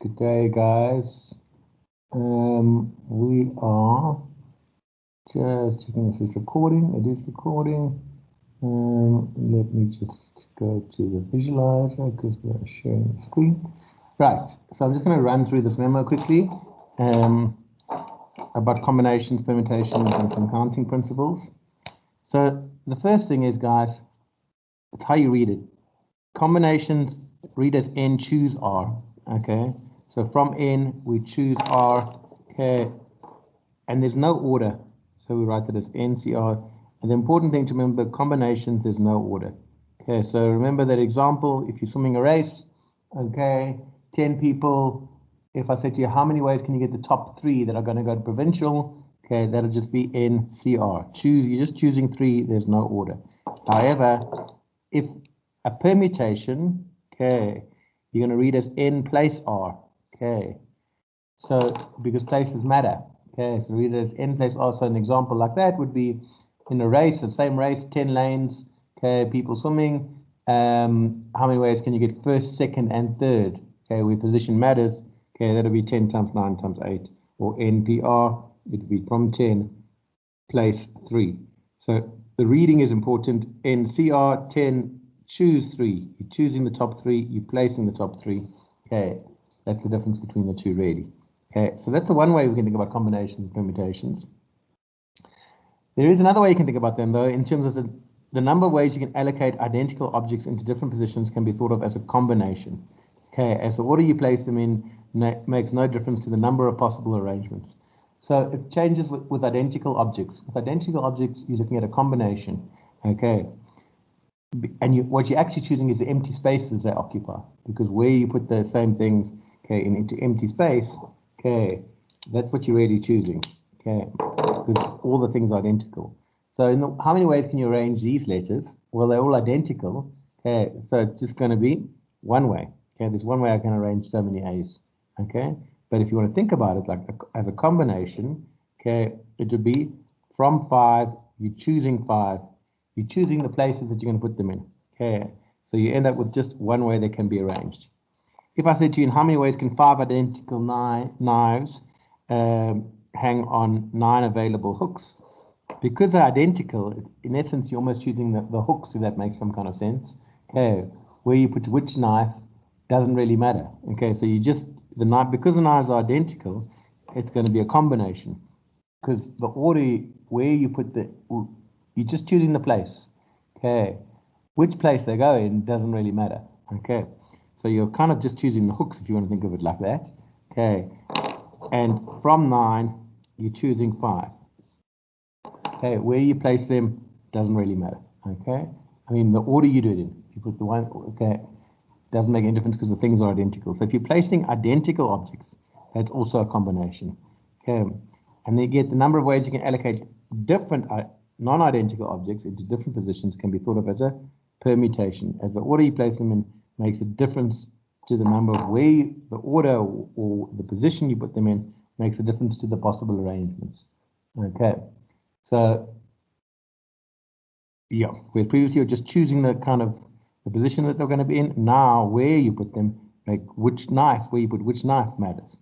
Good day, guys. We are just checking if it's recording. It is recording. Let me just go to the visualizer because we are sharing the screen. Right, so I'm just going to run through this memo quickly about combinations, permutations, and some counting principles. So the first thing is, guys, it's how you read it. Combinations read as N, choose R. Okay, so from N we choose R. Okay, and there's no order, so we write that as NCR. And the important thing to remember, combinations, there's no order. Okay, so remember that example, if you're swimming a race, okay, 10 people, if I said to you, how many ways can you get the top 3 that are going to go to provincial? Okay, that'll just be NCR. You're just choosing 3, there's no order. However, if a permutation, okay, you're going to read as N place R, okay, so because places matter. Okay, so read it as N place R. So an example like that would be in a race, the same race, 10 lanes, okay, people swimming. How many ways can you get first, second, and third? Okay, where position matters. Okay, that'll be 10 times 9 times 8. Or NPR, it would be from 10, place 3. So the reading is important. NCR 10, choose 3. You're choosing the top 3, you're placing the top 3. Okay, that's the difference between the two, really. Okay, so that's the one way we can think about combinations and permutations. There is another way you can think about them, though, in terms of the number of ways you can allocate identical objects into different positions can be thought of as a combination. Okay, as the order you place them in makes no difference to the number of possible arrangements. So it changes with identical objects. With identical objects, you're looking at a combination. Okay, and what you're actually choosing is the empty spaces they occupy, because where you put the same things, okay, into empty space, okay, that's what you're really choosing, okay, because all the things are identical. So how many ways can you arrange these letters? Well, they're all identical, okay, so it's just going to be one way. Okay, there's one way I can arrange so many A's, okay, but if you want to think about it like as a combination, okay, it would be from 5, you're choosing 5, you're choosing the places that you're going to put them in, okay, so you end up with just one way they can be arranged. If I said to you, in how many ways can 5 identical knives hang on 9 available hooks? Because they're identical, in essence, you're almost choosing the hooks, if that makes some kind of sense. Okay, where you put which knife doesn't really matter. Okay, so you just, because the knives are identical, it's going to be a combination. Because the order where you put you're just choosing the place. Okay, which place they go in doesn't really matter. Okay. So you're kind of just choosing the hooks, if you want to think of it like that. Okay, and from 9, you're choosing 5. Okay, where you place them doesn't really matter. Okay, I mean the order you do it in. If you put the one, okay, doesn't make any difference because the things are identical. So if you're placing identical objects, that's also a combination. Okay, and then you get the number of ways you can allocate different non-identical objects into different positions can be thought of as a permutation. As the order you place them in makes a difference to the number of the order or the position you put them in makes a difference to the possible arrangements. Okay, so yeah, where previously you're just choosing the kind of the position that they're going to be in, now where you put them, like where you put which knife matters.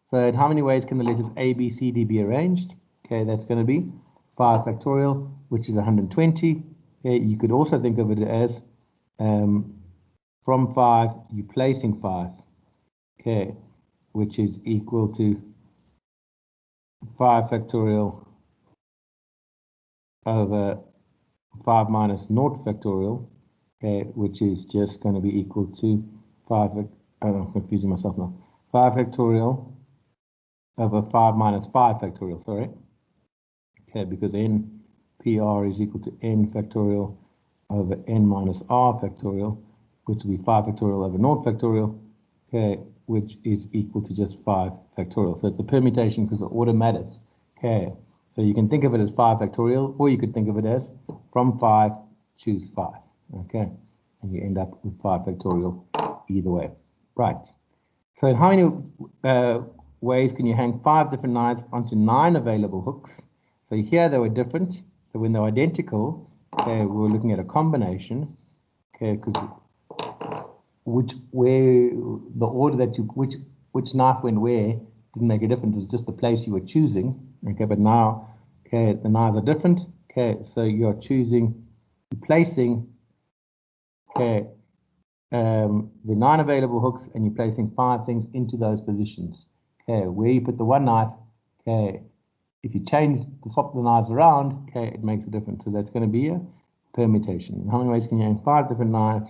So in how many ways can the letters A, B, C, D be arranged? Okay, that's going to be 5 factorial, which is 120. Okay, you could also think of it as from 5, you're placing 5, okay, which is equal to 5 factorial over 5 minus 0 factorial, okay, which is just going to be equal to 5, I'm confusing myself now, 5 factorial over 5 minus 5 factorial, sorry, okay, because n PR is equal to n factorial over n minus r factorial, which will be 5 factorial over 0 factorial, okay, which is equal to just 5 factorial. So it's a permutation because the order matters. Okay, so you can think of it as 5 factorial, or you could think of it as from 5, choose 5. Okay, and you end up with 5 factorial either way. Right. So in how many ways can you hang 5 different knives onto 9 available hooks? So here they were different. So when they're identical, okay, we're looking at a combination. Okay, because where the order that which which knife went where didn't make a difference. It was just the place you were choosing. Okay, but now, okay, the knives are different. Okay, so you're placing, okay, the 9 available hooks, and you're placing 5 things into those positions. Okay, where you put the one knife, okay, if you swap the knives around, okay, it makes a difference. So that's going to be a permutation. In how many ways can you aim 5 different knives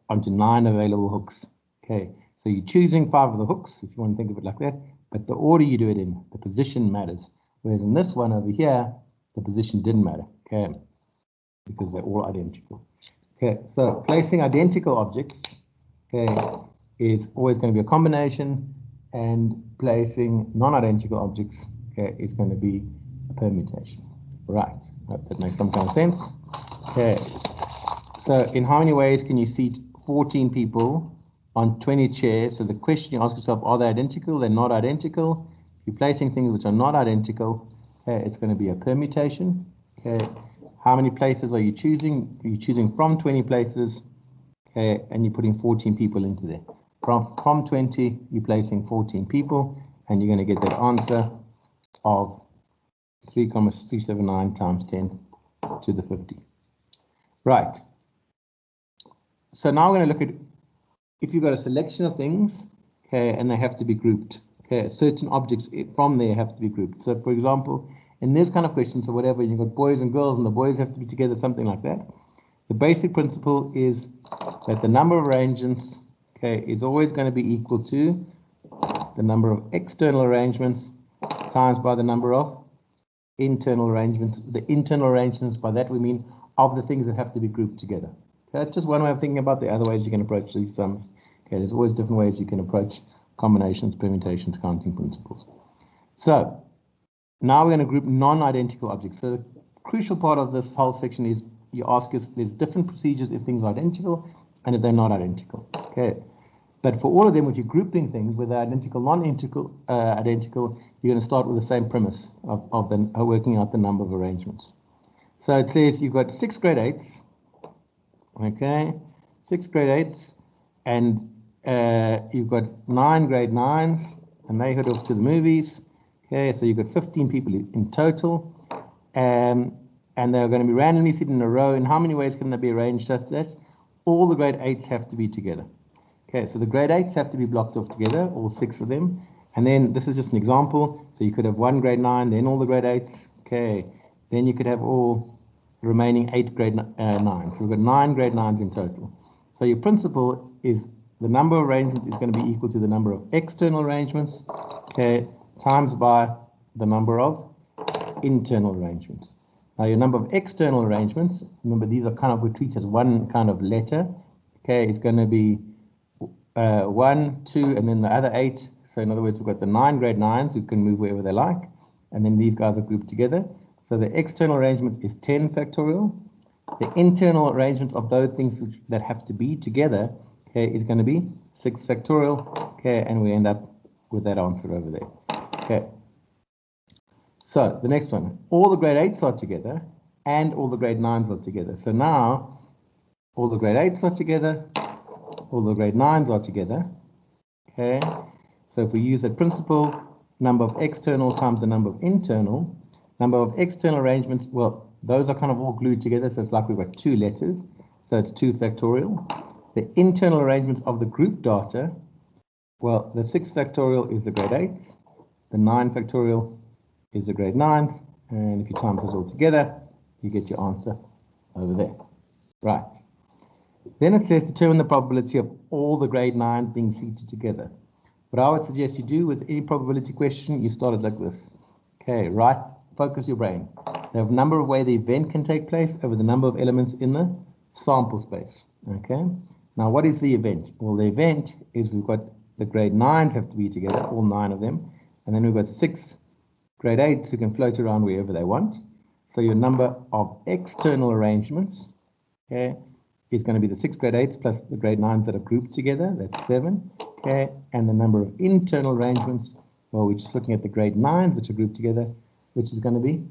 onto 9 available hooks? Okay, so you're choosing 5 of the hooks, if you want to think of it like that, but the order you do it in, the position matters. Whereas in this one over here, the position didn't matter, okay, because they're all identical. Okay, so placing identical objects, okay, is always going to be a combination, and placing non-identical objects, okay, is going to be a permutation. Right, hope that makes some kind of sense. Okay, so in how many ways can you seat 14 people on 20 chairs? So the question you ask yourself, are they identical? They're not identical. If you're placing things which are not identical, okay, it's going to be a permutation. Okay, how many places are you choosing? You're choosing from 20 places, okay, and you're putting 14 people into there. From 20, you're placing 14 people, and you're going to get that answer of 3,379 times 10 to the 50. Right. So now we're going to look at if you've got a selection of things, okay, and they have to be grouped. Okay, certain objects from there have to be grouped. So, for example, in this kind of questions or whatever, you've got boys and girls, and the boys have to be together, something like that. The basic principle is that the number of arrangements, okay, is always going to be equal to the number of external arrangements times by the number of internal arrangements. The internal arrangements, by that we mean of the things that have to be grouped together. Okay, that's just one way of thinking about the other ways you can approach these sums. Okay, there's always different ways you can approach combinations, permutations, counting principles. So now we're going to group non-identical objects. So the crucial part of this whole section is you ask us, there's different procedures if things are identical and if they're not identical. Okay, but for all of them, when you're grouping things, whether identical, non-identical, you're going to start with the same premise of working out the number of arrangements. So it says you've got 6 grade 8s, okay, 6 grade 8s, and you've got 9 grade 9s, and they head off to the movies. Okay, so you've got 15 people in total, and they're going to be randomly sitting in a row. In how many ways can they be arranged such that all the grade 8s have to be together? Okay, so the grade 8s have to be blocked off together, all 6 of them. And then this is just an example. So you could have 1 grade 9, then all the grade 8s. Okay, then you could have all the remaining 8 grade 9s. So we've got 9 grade 9s in total. So your principle is the number of arrangements is going to be equal to the number of external arrangements, okay, times by the number of internal arrangements. Now your number of external arrangements, remember these are kind of, we treat as one kind of letter. Okay, it's going to be 1, 2, and then the other 8. So in other words, we've got the 9 grade 9s who can move wherever they like, and then these guys are grouped together. So the external arrangement is 10 factorial. The internal arrangement of those things that have to be together, okay, is going to be 6 factorial. Okay, and we end up with that answer over there. Okay. So the next one, all the grade 8s are together, and all the grade 9s are together. So now all the grade 8s are together, all the grade 9s are together. Okay, so if we use that principle, number of external times the number of internal, number of external arrangements, well, those are kind of all glued together, so it's like we've got 2 letters, so it's 2 factorial. The internal arrangements of the group data, well, the 6 factorial is the grade 8s, the 9 factorial is the grade 9s, and if you times it all together, you get your answer over there. Right. Then it says determine the probability of all the grade 9s being seated together. What I would suggest you do with any probability question, you start it like this. Okay, right, focus your brain. They have a number of ways the event can take place over the number of elements in the sample space. Okay, now what is the event? Well, the event is we've got the grade 9s have to be together, all 9 of them, and then we've got 6 grade 8s who can float around wherever they want. So your number of external arrangements, okay, is going to be the 6 grade 8s plus the grade 9s that are grouped together, that's 7, okay, and the number of internal arrangements, well, we're just looking at the grade 9s which are grouped together, which is going to be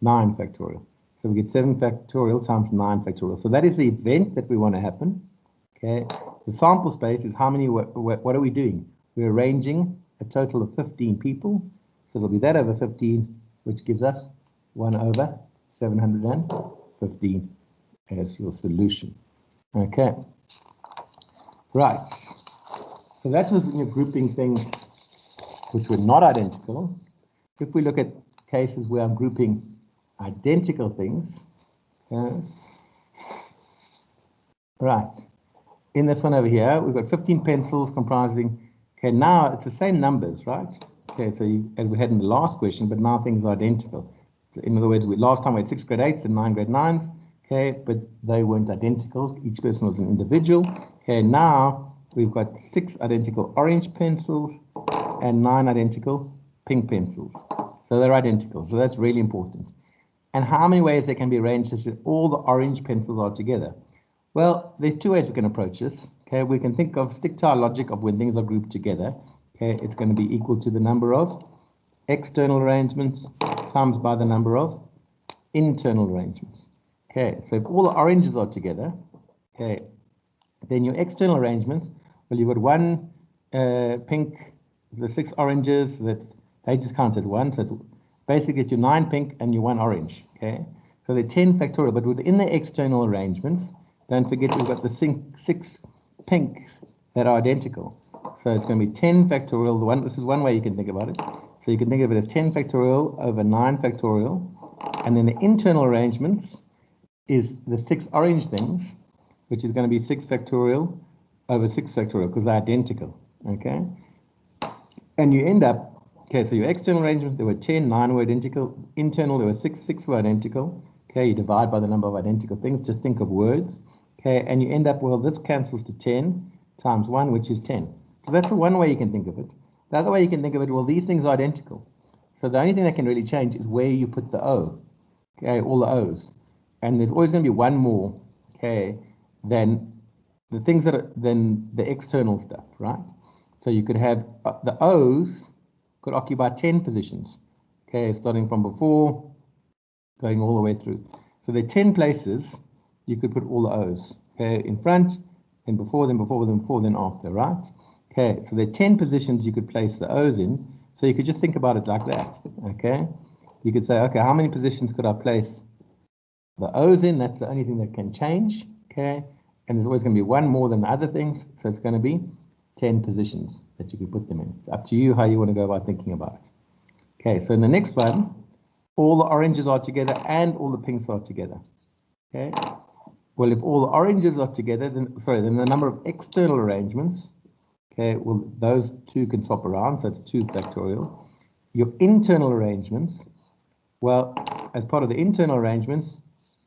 9 factorial. So we get 7 factorial times 9 factorial. So that is the event that we want to happen, okay. The sample space is how many, what are we doing? we're arranging a total of 15 people. So it'll be that over 15, which gives us 1 over 715 as your solution. Okay. Right. So that was when you're grouping things which were not identical. If we look at cases where I'm grouping identical things, right. In this one over here, we've got 15 pencils comprising, okay, now it's the same numbers, right? Okay, so as we had in the last question, but now things are identical. So in other words, last time we had 6 grade 8s and 9 grade 9s, okay, but they weren't identical. Each person was an individual. Okay, now we've got 6 identical orange pencils and 9 identical pink pencils. So they're identical. So that's really important. And how many ways they can be arranged so that all the orange pencils are together? Well, there's 2 ways we can approach this. Okay, we can stick to our logic of when things are grouped together. Okay, it's going to be equal to the number of external arrangements times by the number of internal arrangements. Okay, so if all the oranges are together, okay, then your external arrangements, well, you've got 1 pink, the 6 oranges, they just count as 1. So it's basically it's your 9 pink and your 1 orange. Okay, so they're 10 factorial, but within the external arrangements, don't forget we've got the 6 pinks that are identical. So it's going to be 10 factorial. This is one way you can think about it. So you can think of it as 10 factorial over 9 factorial. And then the internal arrangements is the 6 orange things, which is going to be 6 factorial over 6 factorial because they're identical. Okay? And you end up, okay, so your external arrangements, there were 10, 9 were identical. Internal, there were 6 were identical. Okay, you divide by the number of identical things. Just think of words. Okay, and you end up, well, this cancels to 10 times 1, which is 10. So that's the one way you can think of it. The other way you can think of it, well, these things are identical. So the only thing that can really change is where you put the O. Okay, all the O's. And there's always going to be one more, okay, than the things that are, than the external stuff, right? So you could have the O's could occupy 10 positions. Okay, starting from before, going all the way through. So there are 10 places you could put all the O's. Okay, in front, then before, then before, then before, then after, right? Okay, so there are 10 positions you could place the O's in. So you could just think about it like that. Okay, you could say, okay, how many positions could I place the O's in? That's the only thing that can change. Okay, and there's always going to be one more than the other things. So it's going to be 10 positions that you could put them in. It's up to you how you want to go about thinking about it. Okay, so in the next one, all the oranges are together and all the pinks are together. Okay. Well, if all the oranges are together, then the number of external arrangements, okay, well, those 2 can swap around, so it's 2 factorial. Your internal arrangements, well, as part of the internal arrangements,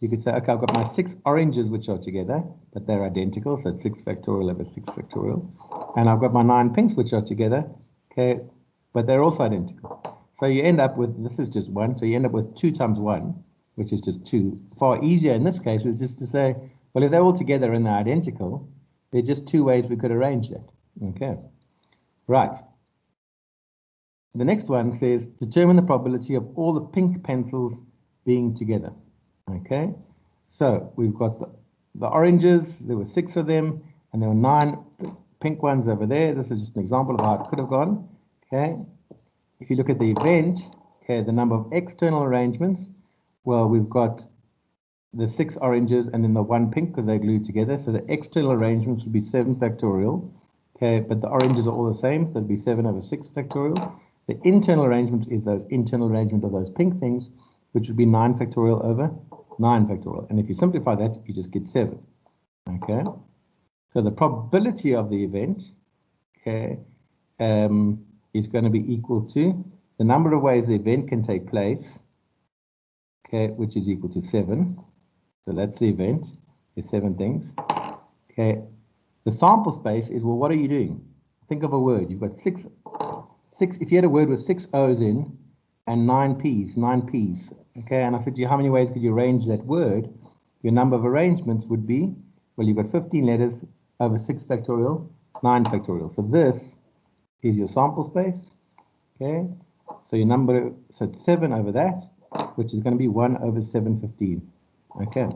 you could say, okay, I've got my 6 oranges which are together, but they're identical, so it's 6 factorial over 6 factorial. And I've got my 9 pinks which are together, okay, but they're also identical. So you end up with, this is just 1, so you end up with 2 times 1, which is just 2. Far easier in this case is just to say, well, if they're all together and they're identical, there are just 2 ways we could arrange that. Okay, right. The next one says, determine the probability of all the pink pencils being together. Okay, so we've got the oranges, there were 6 of them, and there were 9 pink ones over there. This is just an example of how it could have gone. Okay, if you look at the event, okay, the number of external arrangements, well, we've got the 6 oranges and then the 1 pink because they're glued together. So the external arrangements would be 7 factorial. Okay, but the oranges are all the same, so it'd be 7 over 6 factorial. The internal arrangements is those internal arrangement of those pink things, which would be 9 factorial over 9 factorial. And if you simplify that, you just get 7. Okay, so the probability of the event, okay, is going to be equal to the number of ways the event can take place, okay, which is equal to 7. So that's the event. There's 7 things. Okay. The sample space is, well, what are you doing? Think of a word. You've got 6. If you had a word with 6 O's in and 9 P's, 9 P's. Okay, and I said to you, how many ways could you arrange that word? Your number of arrangements would be, well, you've got 15 letters over 6 factorial, 9 factorial. So this is your sample space. Okay, so your number, so it's 7 over that, which is going to be 1 over 715. Okay.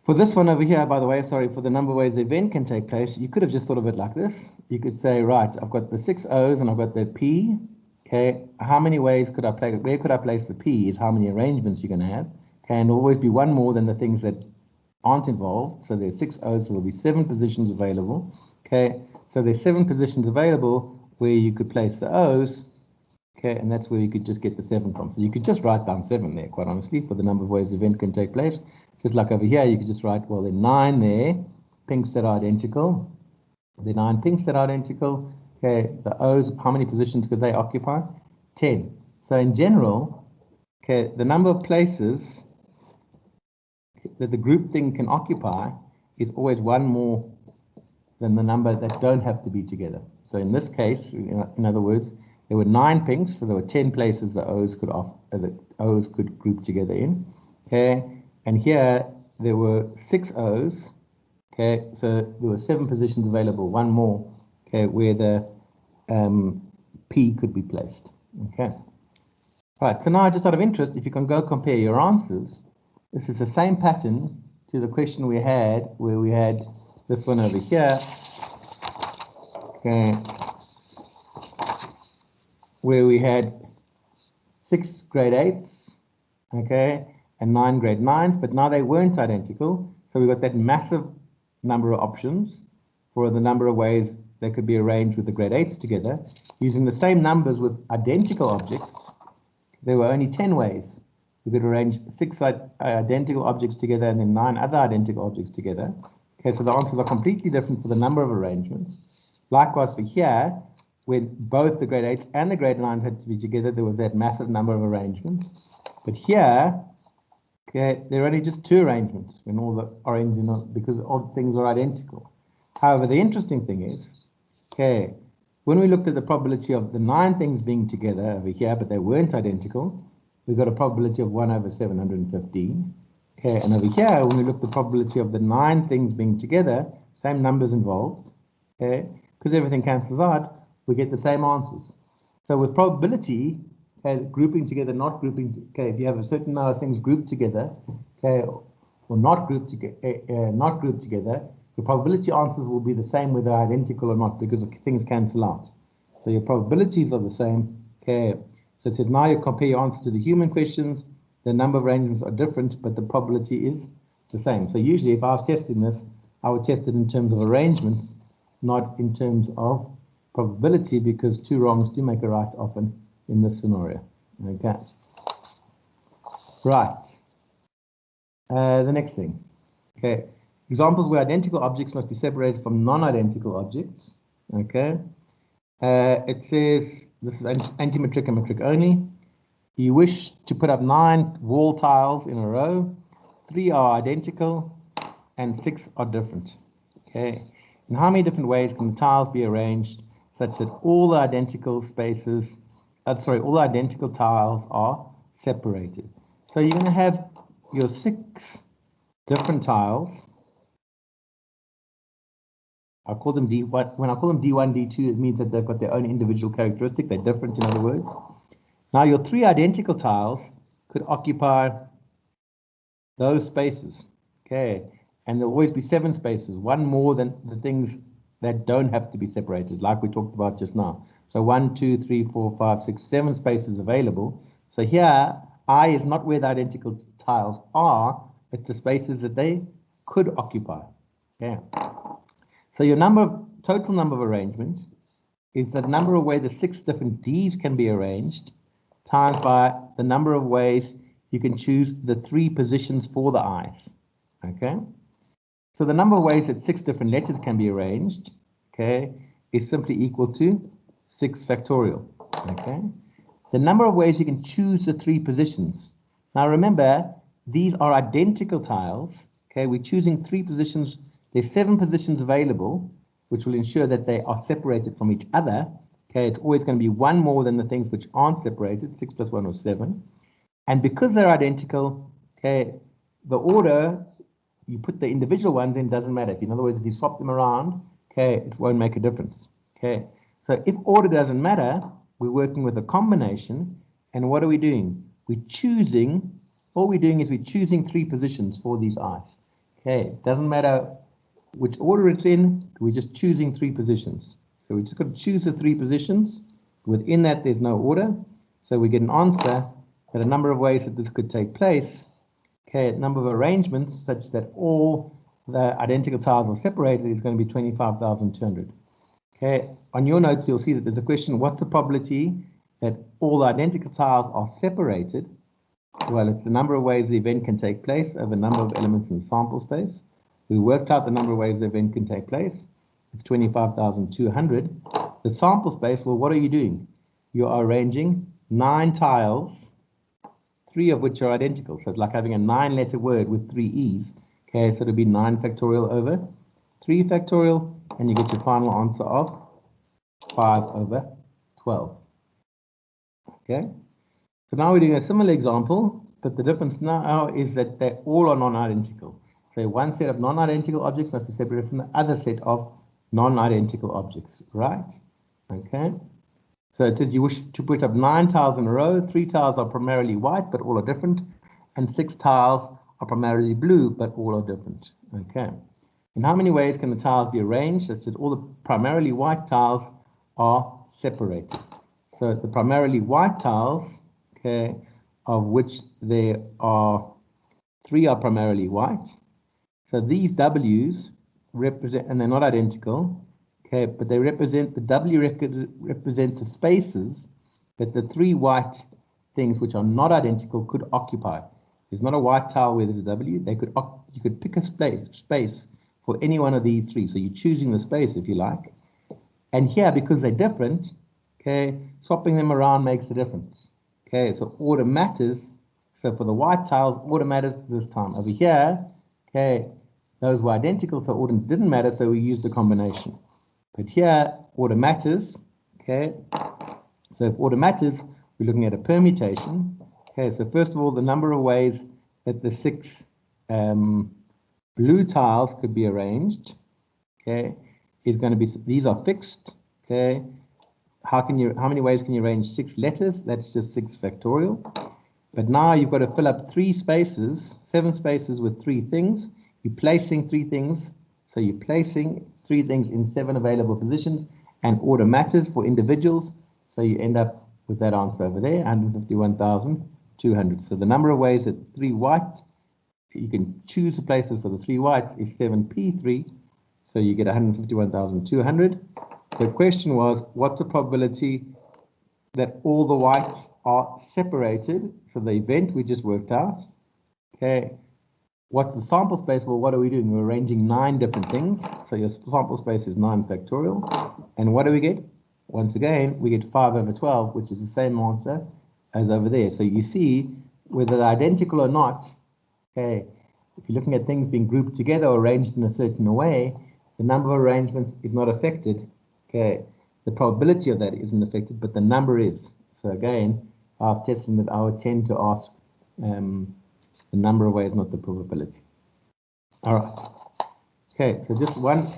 For this one over here, by the way, sorry, for the number of ways the event can take place, you could have just thought of it like this. You could say, right, I've got the 6 O's and I've got the P. Okay, how many ways could I play? Where could I place the P is how many arrangements you're going to have. Okay, and always be one more than the things that aren't involved. So there's 6 O's, so there'll be 7 positions available. Okay, so there's 7 positions available where you could place the O's. Okay, and that's where you could just get the 7 from. So you could just write down 7 there, quite honestly, for the number of ways the event can take place. Just like over here, you could just write, well, there are 9 there, pinks that are identical. There are 9 pinks that are identical. Okay, the O's, how many positions could they occupy? 10. So in general, okay, the number of places that the group thing can occupy is always one more than the number that don't have to be together. So in this case, in other words, there were 9 pinks, so there were 10 places the O's could group together in. Okay, and here there were 6 O's. Okay, so there were 7 positions available, one more. Okay, where the P could be placed. Okay. Right. So now, just out of interest, if you can go compare your answers, this is the same pattern to the question we had, where we had this one over here. Okay, where we had 6 grade 8s, okay, and 9 grade 9s, but now they weren't identical. So we got that massive number of options for the number of ways they could be arranged with the grade 8s together. Using the same numbers with identical objects, there were only 10 ways. We could arrange 6 identical objects together and then 9 other identical objects together. Okay, so the answers are completely different for the number of arrangements. Likewise for here, when both the grade 8s and the grade 9s had to be together, there was that massive number of arrangements. But here, okay, there are only just 2 arrangements when all the orange, because all things are identical. However, the interesting thing is, okay, when we looked at the probability of the 9 things being together over here, but they weren't identical, we got a probability of 1 over 715. Okay, and over here, when we looked at the probability of the 9 things being together, same numbers involved, okay, because everything cancels out, we get the same answers. So with probability, okay, grouping together, not grouping, okay, if you have a certain number of things grouped together, okay, or not grouped together, the probability answers will be the same whether identical or not, because things cancel out. So your probabilities are the same. Okay, so it says now you compare your answer to the human questions. The number of arrangements are different, but the probability is the same. So usually, if I was testing this, I would test it in terms of arrangements, not in terms of probability, because 2 wrongs do make a right often in this scenario. Okay. Right. The next thing. Okay. Examples where identical objects must be separated from non-identical objects. Okay. It says, this is antimetric and metric only. You wish to put up 9 wall tiles in a row. 3 are identical and 6 are different. Okay. In how many different ways can the tiles be arranged such that all the identical spaces, all the identical tiles are separated? So you're going to have your 6 different tiles. I call them D1. When I call them D1, D2, it means that they've got their own individual characteristic. They're different, in other words. Now, your 3 identical tiles could occupy those spaces. Okay, and there'll always be 7 spaces, one more than the things that don't have to be separated, like we talked about just now. So 1, 2, 3, 4, 5, 6, 7 spaces available. So here, I is not where the identical tiles are, it's the spaces that they could occupy. Okay. So your total number of arrangements is the number of ways the 6 different Ds can be arranged times by the number of ways you can choose the 3 positions for the I's. Okay. So the number of ways that 6 different letters can be arranged, okay, is simply equal to 6 factorial. Okay. The number of ways you can choose the 3 positions. Now remember, these are identical tiles. Okay, we're choosing 3 positions. There's 7 positions available, which will ensure that they are separated from each other. Okay, it's always going to be one more than the things which aren't separated. 6 plus 1 was 7. And because they're identical, okay, the order you put the individual ones in doesn't matter. In other words, if you swap them around, okay, it won't make a difference. Okay, so if order doesn't matter, we're working with a combination. And what are we doing? We're choosing, all we're doing is we're choosing 3 positions for these I's. Okay, doesn't matter which order it's in, we're just choosing 3 positions. So we just got to choose the 3 positions. Within that, there's no order. So we get an answer that a number of ways that this could take place. Okay, a number of arrangements such that all the identical tiles are separated is going to be 25,200. Okay, on your notes, you'll see that there's a question, what's the probability that all the identical tiles are separated? Well, it's the number of ways the event can take place over a number of elements in the sample space. We worked out the number of ways the event can take place. It's 25,200. The sample space, well, what are you doing? You are arranging 9 tiles, 3 of which are identical. So it's like having a 9-letter word with 3 E's. Okay, so it'll be 9 factorial over 3 factorial, and you get your final answer of 5 over 12. Okay, so now we're doing a similar example, but the difference now is that they all are non-identical. So one set of non-identical objects must be separated from the other set of non-identical objects, right? Okay. So it says you wish to put up 9 tiles in a row. 3 tiles are primarily white, but all are different. And 6 tiles are primarily blue, but all are different. Okay. In how many ways can the tiles be arranged such that all the primarily white tiles are separated? So the primarily white tiles, okay, of which there are 3 are primarily white. So these W's represent, and they're not identical, okay, but they represent, the W represents the spaces that the 3 white things which are not identical could occupy. There's not a white tile where there's a W. You could pick a space for any one of these 3. So you're choosing the space if you like. And here, because they're different, okay, swapping them around makes a difference. Okay, so order matters. So for the white tiles, order matters this time. Over here, okay, those were identical, so order didn't matter, so we used a combination. But here, order matters, okay? So if order matters, we're looking at a permutation. Okay, so first of all, the number of ways that the 6 blue tiles could be arranged, okay, is going to be, these are fixed, okay? How many ways can you arrange 6 letters? That's just 6 factorial. But now you've got to fill up 3 spaces, 7 spaces with 3 things. You're placing 3 things, so you're placing 3 things in 7 available positions, and order matters for individuals, so you end up with that answer over there, 151,200. So the number of ways that 3 white, you can choose the places for the 3 whites is 7p3, so you get 151,200. The question was, what's the probability that all the whites are separated? So the event we just worked out, okay. What's the sample space? Well, what are we doing? We're arranging 9 different things. So your sample space is 9 factorial. And what do we get? Once again, we get 5 over 12, which is the same answer as over there. So you see, whether they're identical or not, okay, if you're looking at things being grouped together or arranged in a certain way, the number of arrangements is not affected. Okay, the probability of that isn't affected, but the number is. So again, I was testing that I would tend to ask the number of ways, not the probability. All right. Okay, so just one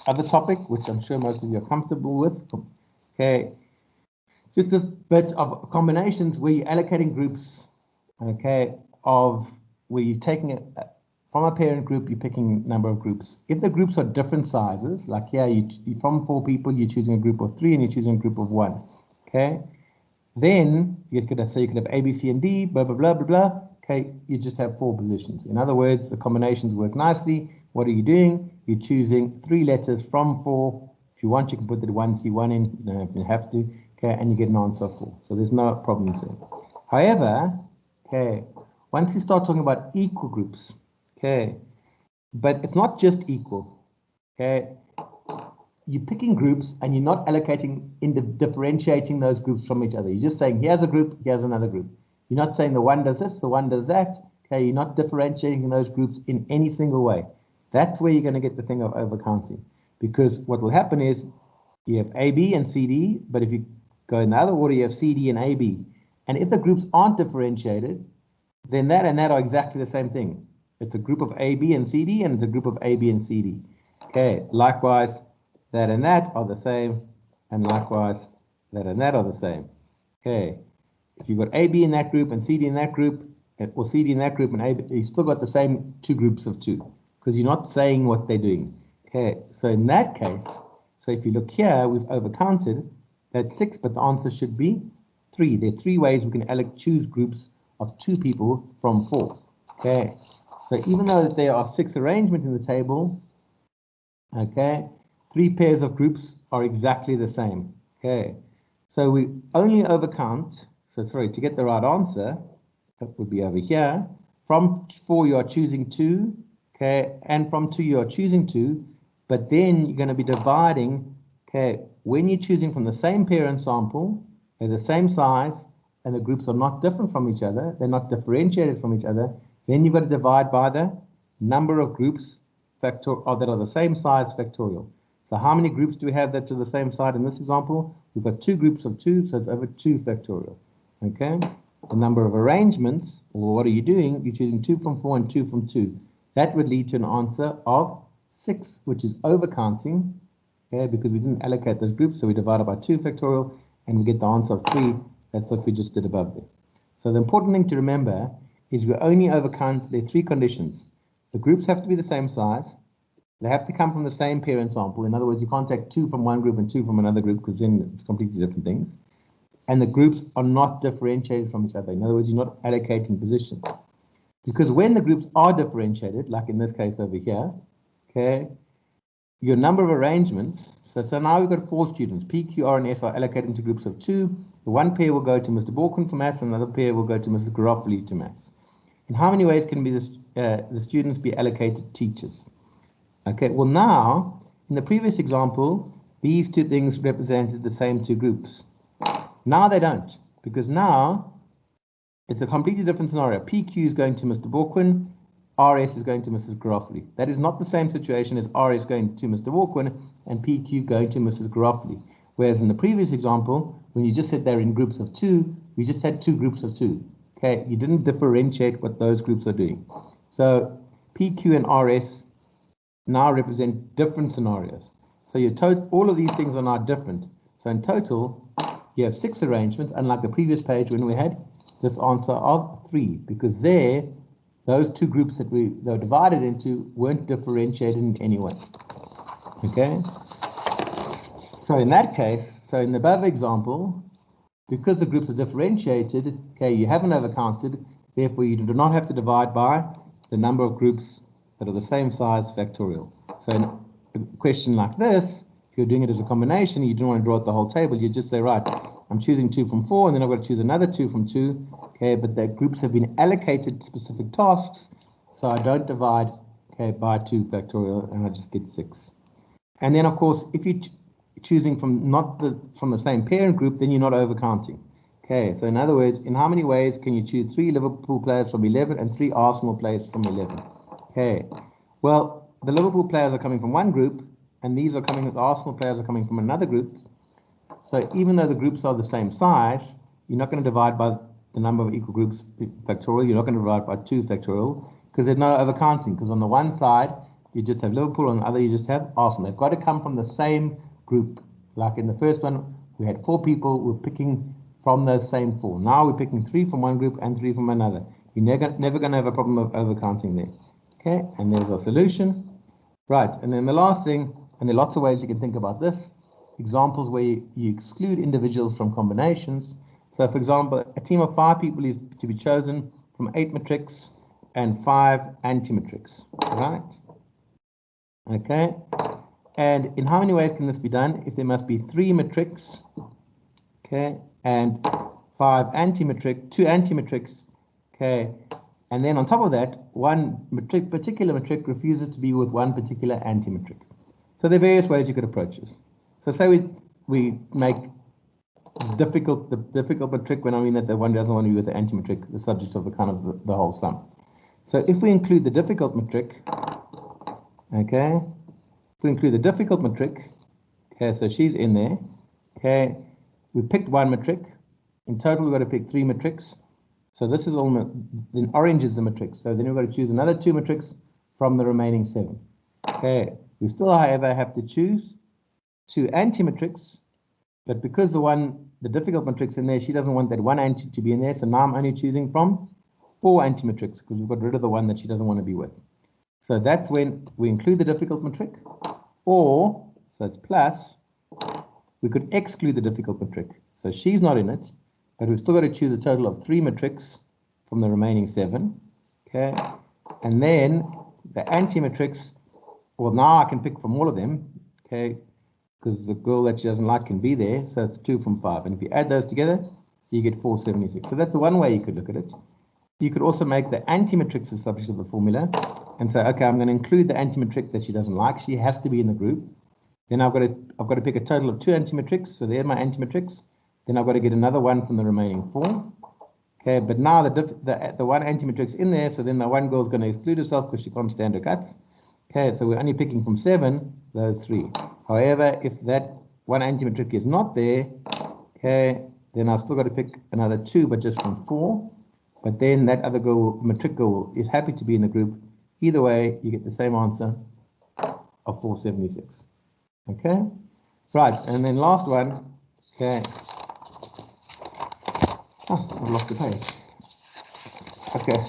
other topic, which I'm sure most of you are comfortable with. Okay, just this bit of combinations where you're allocating groups, okay, of where you're taking it from a parent group, you're picking a number of groups. If the groups are different sizes, like here, you from 4 people, you're choosing a group of 3 and you're choosing a group of 1. Okay, then you could say you could have A, B, C, and D, blah, blah, blah, blah, blah. Okay, you just have 4 positions. In other words, the combinations work nicely. What are you doing? You're choosing 3 letters from 4. If you want, you can put the 1C1 in. You don't have to. Okay, and you get an answer of 4. So there's no problems there. However, okay, once you start talking about equal groups, okay, but it's not just equal. Okay, you're picking groups and you're not allocating differentiating those groups from each other. You're just saying, here's a group, here's another group. You're not saying the one does this, the one does that. Okay, you're not differentiating those groups in any single way. That's where you're going to get the thing of overcounting. Because what will happen is you have AB and CD, but if you go in the other order, you have CD and AB. And if the groups aren't differentiated, then that and that are exactly the same thing. It's a group of AB and CD, and it's a group of AB and CD. Okay, likewise, that and that are the same, and likewise, that and that are the same. Okay. If you've got AB in that group and CD in that group, or CD in that group and AB, you've still got the same 2 groups of 2. because you're not saying what they're doing. Okay, so in that case, so if you look here, we've overcounted that 6, but the answer should be 3. There are 3 ways we can choose groups of 2 people from 4. Okay, so even though there are 6 arrangements in the table, okay, 3 pairs of groups are exactly the same. Okay, so we only overcount, so sorry, to get the right answer, that would be over here. From 4 you are choosing 2, okay, and from 2 you are choosing 2, but then you're going to be dividing, okay, when you're choosing from the same parent sample, they're the same size, and the groups are not different from each other, they're not differentiated from each other, then you've got to divide by the number of groups that are the same size factorial. So how many groups do we have that are the same size in this example? We've got 2 groups of 2, so it's over 2 factorial. Okay? The number of arrangements, or what are you doing? You're choosing 2 from 4 and 2 from 2. That would lead to an answer of 6, which is overcounting, okay, because we didn't allocate those groups, so we divided by 2 factorial, and we get the answer of 3. That's what we just did above there. So the important thing to remember is we only overcount the 3 conditions. The groups have to be the same size. They have to come from the same parent sample. In other words, you can't take 2 from one group and 2 from another group, because then it's completely different things. And the groups are not differentiated from each other. In other words, you're not allocating positions. Because when the groups are differentiated, like in this case over here, okay, your number of arrangements, so now we've got 4 students. P, Q, R, and S are allocated into groups of 2. The one pair will go to Mr. Borkin for maths, and another pair will go to Mrs. Garofoli to maths. In how many ways can the students be allocated teachers? Okay, well now, in the previous example, these 2 things represented the same 2 groups. Now they don't, because now it's a completely different scenario. PQ is going to Mr. Borquin, RS is going to Mrs. Garofoli. That is not the same situation as RS going to Mr. Borquin and PQ going to Mrs. Garofoli. Whereas in the previous example, when you just said they're in groups of 2, we just had 2 groups of 2. Okay, you didn't differentiate what those groups are doing. So PQ and RS now represent different scenarios. So all of these things are now different. So in total, you have 6 arrangements, unlike the previous page when we had this answer of 3, because those 2 groups that they were divided into weren't differentiated in any way. Okay? So in that case, so in the above example, because the groups are differentiated, okay, you haven't overcounted, therefore you do not have to divide by the number of groups that are the same size factorial. So in a question like this, if you're doing it as a combination, you don't want to draw out the whole table, you just say, right, I'm choosing 2 from 4, and then I've got to choose another 2 from 2, okay, but the groups have been allocated specific tasks, so I don't divide, okay, by 2 factorial, and I just get 6. And then, of course, if you're choosing from from the same parent group, then you're not overcounting. Okay, so in other words, in how many ways can you choose 3 Liverpool players from 11 and 3 Arsenal players from 11? Okay, well, the Liverpool players are coming from one group, and the Arsenal players are coming from another group. So even though the groups are the same size, you're not going to divide by the number of equal groups factorial. You're not going to divide by 2 factorial, because there's no overcounting. Because on the one side, you just have Liverpool, on the other, you just have Arsenal. They've got to come from the same group. Like in the first one, we had 4 people. We're picking from those same 4. Now we're picking 3 from one group and 3 from another. You're never going to have a problem of overcounting there. Okay, and there's our solution. Right, and then the last thing, and there are lots of ways you can think about this, examples where you exclude individuals from combinations. So for example, a team of 5 people is to be chosen from 8 matrics and 5 antimatrics, right? Okay, and in how many ways can this be done? If there must be 3 matrics, okay, and 2 antimatrics, okay, and then on top of that, one particular matric refuses to be with one particular antimatric. So there are various ways you could approach this. So say we make the difficult matric, when I mean that the one doesn't want to be with the antimatric, the subject of the whole sum. So if we include the difficult matric, okay, if we include the difficult matric, okay, so she's in there, okay, we picked 1 matric. In total, we've got to pick 3 matrics. So this is all, then orange is the matrix. So then we've got to choose another 2 matrics from the remaining 7. Okay, we still, however, have to choose 2 antimatrics, but because the difficult matrix in there, she doesn't want that 1 anti to be in there, so now I'm only choosing from 4 antimatrics, because we've got rid of the one that she doesn't want to be with. So that's when we include the difficult matric, or, so it's plus, we could exclude the difficult matric. So she's not in it, but we've still got to choose a total of 3 matrics from the remaining 7. Okay, and then the anti-matrix, well, now I can pick from all of them, okay, because the girl that she doesn't like can be there, so it's 2 from 5. And if you add those together, you get 476. So that's the one way you could look at it. You could also make the anti-matrix the subject of the formula and say, okay, I'm going to include the anti-matrix that she doesn't like. She has to be in the group. Then I've got to pick a total of 2 anti-matrix, so they're my anti-matrix. Then I've got to get another one from the remaining 4. Okay, but now the one anti-matrix in there, so then the one girl is going to exclude herself because she can't stand her guts. Okay, so we're only picking from 7, those 3. However, if that one anti-matrix is not there, okay, then I've still got to pick another 2, but just from 4. But then that other girl, matric girl, is happy to be in the group. Either way, you get the same answer of 476. Okay, right, and then last one. Okay. Oh, I've lost the page. Okay.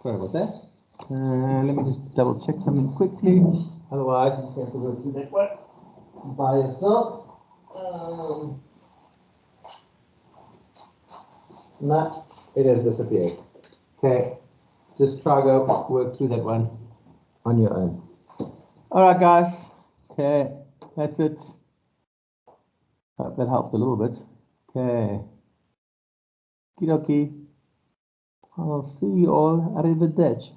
Sorry about that. Let me just double check something quickly. Otherwise, you have to go through that one by yourself. No, it has disappeared. Okay. Just try to work through that one on your own. All right, guys. Okay, that's it. Hope that helps a little bit. Okay. Okie dokie. I'll see you all. Arrivederci.